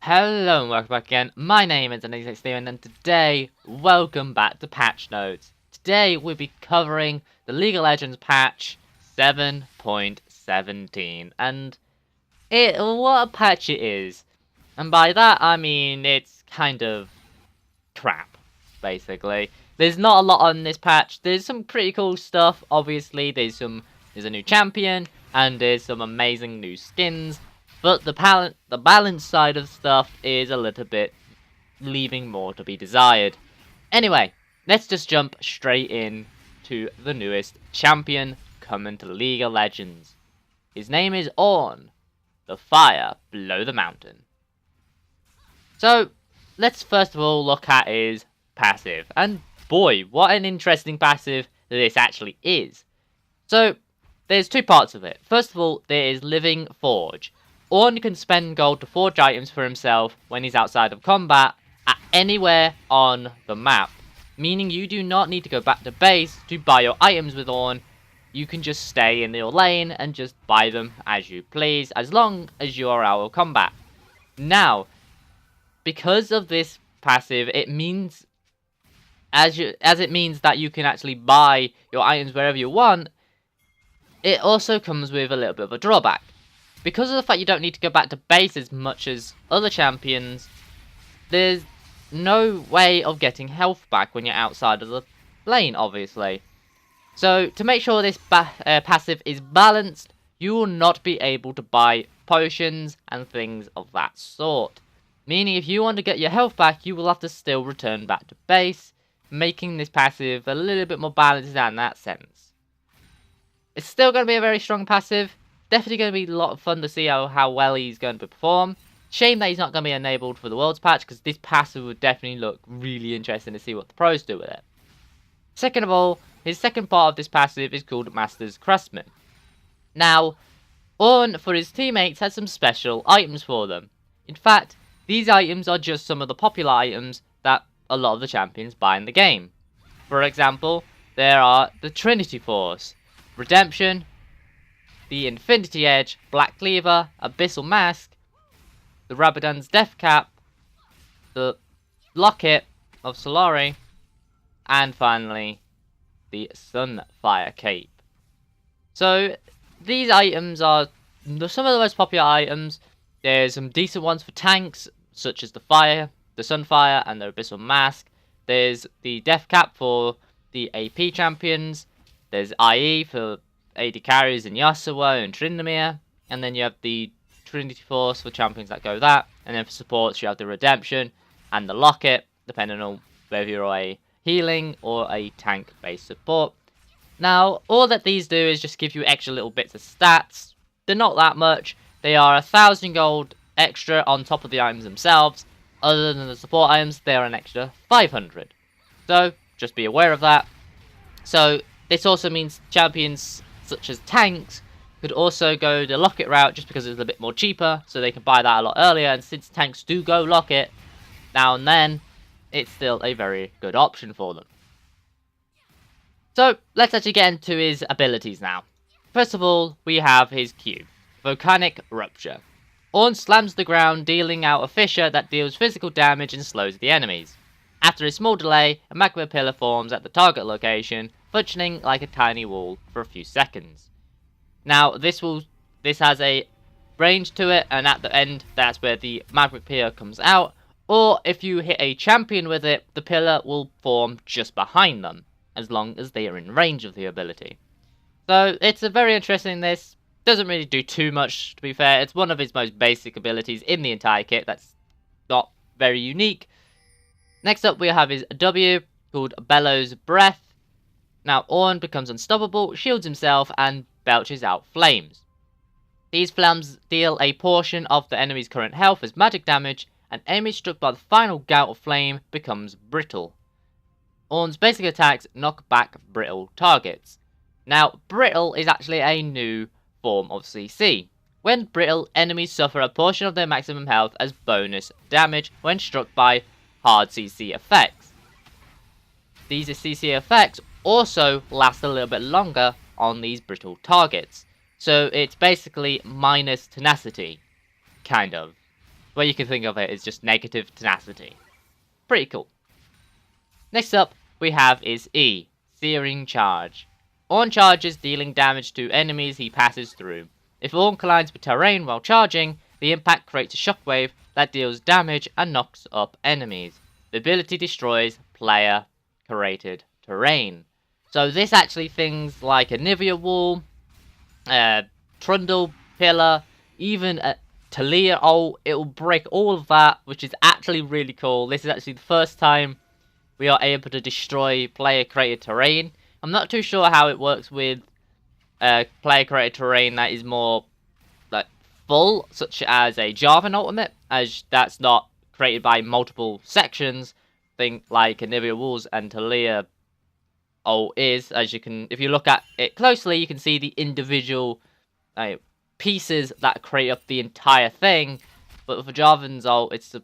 Hello and welcome back again. My name is Steven and today, welcome back to Patch Notes. Today we'll be covering the League of Legends patch 7.17 and what a patch it is. And by that I mean it's kind of crap, basically. There's not a lot on this patch. There's some pretty cool stuff, obviously. There's a new champion and there's some amazing new skins. But the balance side of stuff is a little bit leaving more to be desired. Anyway, let's just jump straight in to the newest champion coming to League of Legends. His name is Ornn, the fire below the mountain. So, let's first of all look at his passive. And boy, what an interesting passive this actually is. So, there's two parts of it. First of all, there is Living Forge. Ornn can spend gold to forge items for himself when he's outside of combat at anywhere on the map. Meaning you do not need to go back to base to buy your items with Ornn. You can just stay in your lane and just buy them as you please as long as you are out of combat. Now, because of this passive, it means as it means that you can actually buy your items wherever you want, it also comes with a little bit of a drawback. Because of the fact you don't need to go back to base as much as other champions, there's no way of getting health back when you're outside of the lane, obviously. So, to make sure this passive is balanced, you will not be able to buy potions and things of that sort. Meaning if you want to get your health back, you will have to still return back to base, making this passive a little bit more balanced in that sense. It's still going to be a very strong passive. Definitely going to be a lot of fun to see how well he's going to perform. Shame that he's not going to be enabled for the Worlds patch, because this passive would definitely look really interesting to see what the pros do with it. Second of all, his second part of this passive is called Master's Craftsman. Now, Ornn, for his teammates, has some special items for them. In fact, these items are just some of the popular items that a lot of the champions buy in the game. For example, there are the Trinity Force, Redemption, the Infinity Edge, Black Cleaver, Abyssal Mask, the Rabadon's Death Cap, the Locket of Solari, and finally, the Sunfire Cape. So, these items are some of the most popular items. There's some decent ones for tanks, such as the Fire, the Sunfire, and the Abyssal Mask. There's the Death Cap for the AP champions. There's IE for AD carries and Yasuo and Tryndamere. And then you have the Trinity Force for champions that go that. And then for supports you have the Redemption and the Locket, depending on whether you're a healing or a tank based support. Now, all that these do is just give you extra little bits of stats. They're not that much. They are 1,000 gold extra on top of the items themselves. Other than the support items, they are an extra 500. So, just be aware of that. So, this also means champions such as tanks could also go the Locket route just because it's a bit more cheaper, so they can buy that a lot earlier. And since tanks do go Locket now and then, it's still a very good option for them. So, let's actually get into his abilities now. First of all, we have his Q, Volcanic Rupture. Ornn slams the ground, dealing out a fissure that deals physical damage and slows the enemies. After a small delay, a magma pillar forms at the target location, functioning like a tiny wall for a few seconds. Now, this has a range to it, and at the end, that's where the magma pillar comes out. Or if you hit a champion with it, the pillar will form just behind them, as long as they are in range of the ability. So, it's a very interesting this. Doesn't really do too much, to be fair. It's one of his most basic abilities in the entire kit. That's not very unique. Next up, we have his W, called Bellows Breath. Now, Ornn becomes unstoppable, shields himself, and belches out flames. These flames deal a portion of the enemy's current health as magic damage, and enemies struck by the final gout of flame becomes brittle. Ornn's basic attacks knock back brittle targets. Now, brittle is actually a new form of CC. When brittle, enemies suffer a portion of their maximum health as bonus damage when struck by hard CC effects. These CC effects also last a little bit longer on these brittle targets. So it's basically minus tenacity, kind of. way you can think of it is just negative tenacity. Pretty cool. Next up, we have is E, Searing Charge. Ornn charges, dealing damage to enemies he passes through. If Ornn collides with terrain while charging, the impact creates a shockwave that deals damage and knocks up enemies. The ability destroys player-created terrain. So this actually things like a Nivea Wall, Trundle Pillar, even a Taliyah ult, it will break all of that, which is actually really cool. This is actually the first time we are able to destroy player-created terrain. I'm not too sure how it works with player-created terrain that is more like full, such as a Jarvan ultimate, as that's not created by multiple sections. Think like a Nivea Walls and Taliyah ult is, as you can, if you look at it closely, you can see the individual pieces that create up the entire thing. But for Jarvan's ult, it's the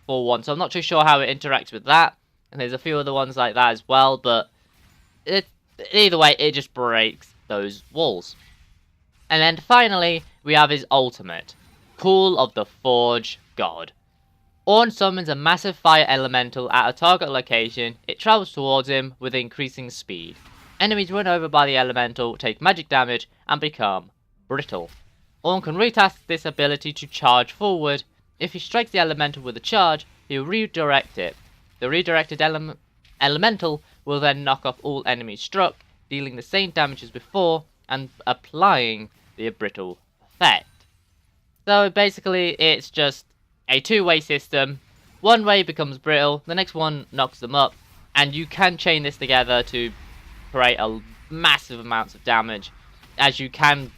full one, so I'm not too sure how it interacts with that. And there's a few other ones like that as well, but either way, it just breaks those walls. And then finally, we have his ultimate, Call of the Forge God. Ornn summons a massive fire elemental at a target location. It travels towards him with increasing speed. Enemies run over by the elemental, take magic damage, and become brittle. Ornn can retask this ability to charge forward. If he strikes the elemental with a charge, he will redirect it. The redirected elemental will then knock off all enemies struck, dealing the same damage as before, and applying the brittle effect. So basically, it's just a two-way system. One way becomes brittle, the next one knocks them up, and you can chain this together to create a massive amounts of damage, as you can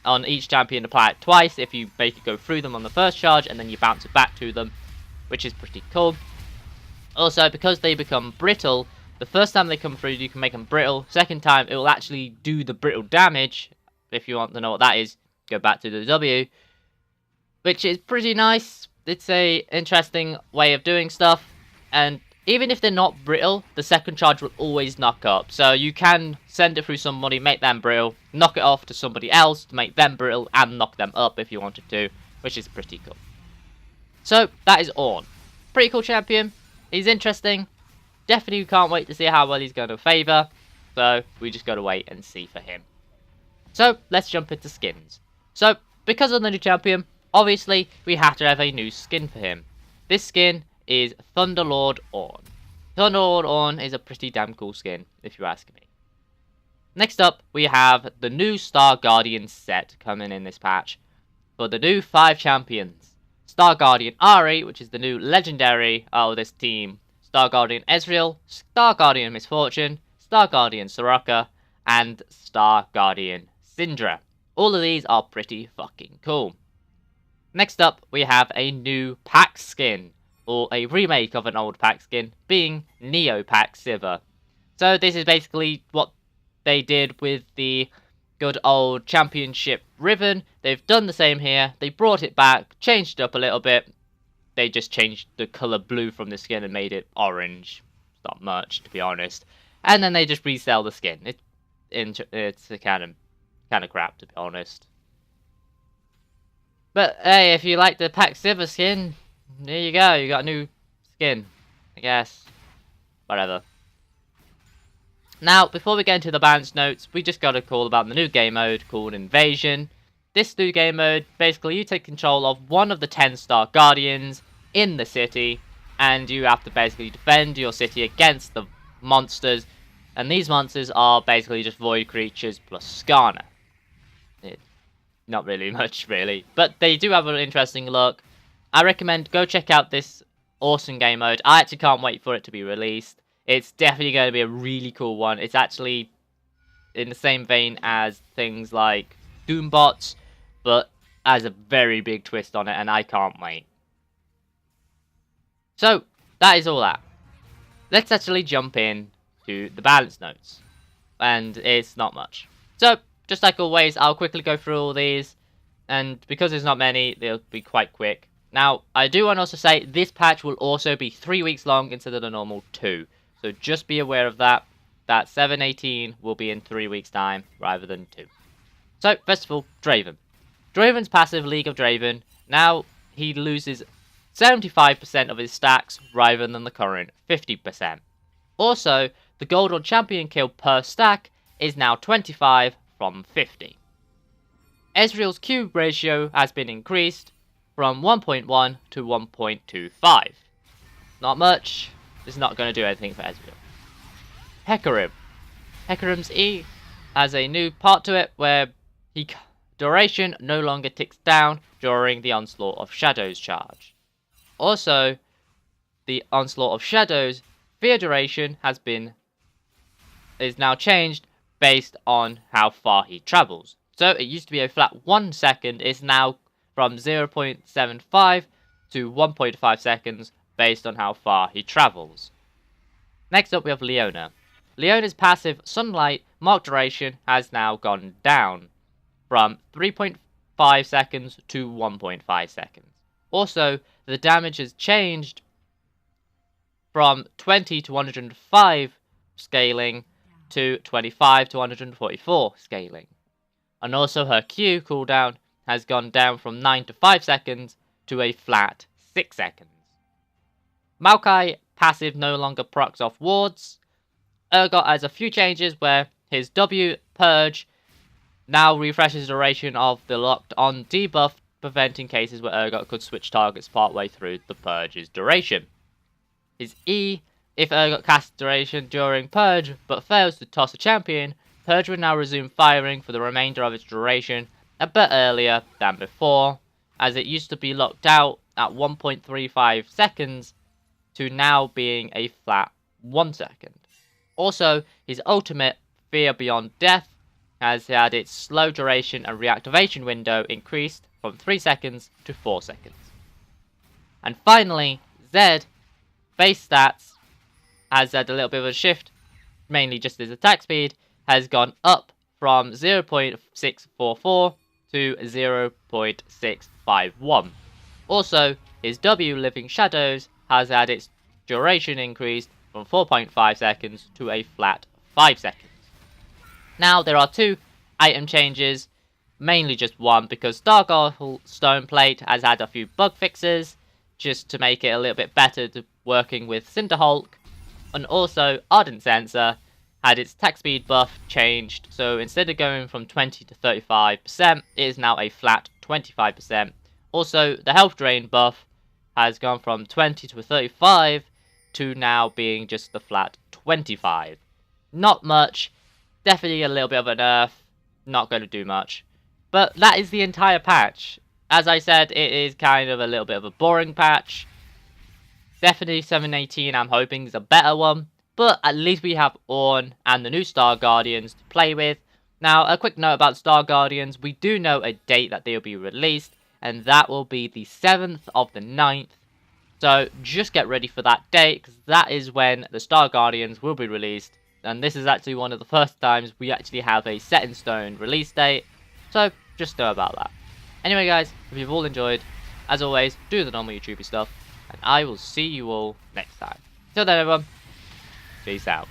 on each champion apply it twice if you make it go through them on the first charge and then you bounce it back to them, which is pretty cool. Also, because they become brittle, the first time they come through you can make them brittle, second time it will actually do the brittle damage. If you want to know what that is, go back to the W, which is pretty nice. It's a interesting way of doing stuff, and even if they're not brittle, the second charge will always knock up. So you can send it through somebody, make them brittle, knock it off to somebody else to make them brittle, and knock them up if you wanted to, which is pretty cool. So that is Ornn. Pretty cool champion. He's interesting. Definitely can't wait to see how well he's going to favour. So we just got to wait and see for him. So let's jump into skins. So because of the new champion, obviously we have to have a new skin for him. This skin is Thunderlord Ornn. Thunderlord Ornn is a pretty damn cool skin, if you ask me. Next up, we have the new Star Guardian set coming in this patch. For the new 5 champions. Star Guardian Ahri, which is the new legendary out of this team. Star Guardian Ezreal, Star Guardian Miss Fortune, Star Guardian Soraka, and Star Guardian Syndra. All of these are pretty fucking cool. Next up, we have a new pack skin, or a remake of an old pack skin, being Neopack Sivir. So this is basically what they did with the good old championship ribbon. They've done the same here. They brought it back, changed it up a little bit. They just changed the colour blue from the skin and made it orange. Not much, to be honest. And then they just resell the skin. It's a kind of crap, to be honest. But hey, if you like the Pack Sivir skin, there you go. You got a new skin, I guess. Whatever. Now, before we get into the balance notes, we just got a call about the new game mode called Invasion. This new game mode, basically you take control of one of the 10 Star Guardians in the city, and you have to basically defend your city against the monsters. And these monsters are basically just void creatures plus Skarner. Not really much, really. But they do have an interesting look. I recommend go check out this awesome game mode. I actually can't wait for it to be released. It's definitely going to be a really cool one. It's actually in the same vein as things like Doombots, but has a very big twist on it, and I can't wait. So, that is all that. Let's actually jump in to the balance notes. And it's not much. So, just like always, I'll quickly go through all these. And because there's not many, they'll be quite quick. Now, I do want to also say, this patch will also be 3 weeks long instead of the normal 2. So just be aware of that. That 7/18 will be in 3 weeks' time, rather than 2. So, first of all, Draven. Draven's passive, League of Draven. Now, he loses 75% of his stacks rather than the current 50%. Also, the gold or champion kill per stack is now 25 from 50. Ezreal's Q ratio has been increased from 1.1 to 1.25. Not much, it's not going to do anything for Ezreal. Hecarim. Hecarim's E has a new part to it where duration no longer ticks down during the Onslaught of Shadows charge. Also, the Onslaught of Shadows fear duration is now changed based on how far he travels. So it used to be a flat 1 second, it's now from 0.75 to 1.5 seconds based on how far he travels. Next up we have Leona. Leona's passive Sunlight mark duration has now gone down from 3.5 seconds to 1.5 seconds. Also, the damage has changed from 20 to 105 scaling to 25 to 144 scaling. And also her Q cooldown has gone down from 9 to 5 seconds to a flat 6 seconds. Maokai passive no longer procs off wards. Urgot has a few changes where his W Purge now refreshes the duration of the locked on debuff, preventing cases where Urgot could switch targets partway through the Purge's duration. His E, if Urgot casts duration during Purge but fails to toss a champion, Purge will now resume firing for the remainder of its duration a bit earlier than before, as it used to be locked out at 1.35 seconds to now being a flat 1 second. Also, his ultimate, Fear Beyond Death, has had its slow duration and reactivation window increased from 3 seconds to 4 seconds. And finally, Zed, base stats, has had a little bit of a shift, mainly just his attack speed, has gone up from 0.644 to 0.651. Also, his W Living Shadows has had its duration increased from 4.5 seconds to a flat 5 seconds. Now, there are 2 item changes, mainly just one, because Stargottle Stoneplate has had a few bug fixes, just to make it a little bit better to working with Cinderhulk, and also Ardent Sensor had its attack speed buff changed, so instead of going from 20 to 35%, it is now a flat 25%. Also, the health drain buff has gone from 20 to 35 to now being just the flat 25. Not much, definitely a little bit of a nerf, not going to do much. But that is the entire patch. As I said, it is kind of a little bit of a boring patch. Definitely 718 I'm hoping is a better one, but at least we have Ornn and the new Star Guardians to play with. Now, a quick note about Star Guardians, we do know a date that they will be released, and that will be the 7th of the 9th. So just get ready for that date, because that is when the Star Guardians will be released. And this is actually one of the first times we actually have a set in stone release date. So just know about that. Anyway guys, if you've all enjoyed, as always, do the normal YouTubey stuff. And I will see you all next time. Till then everyone, peace out.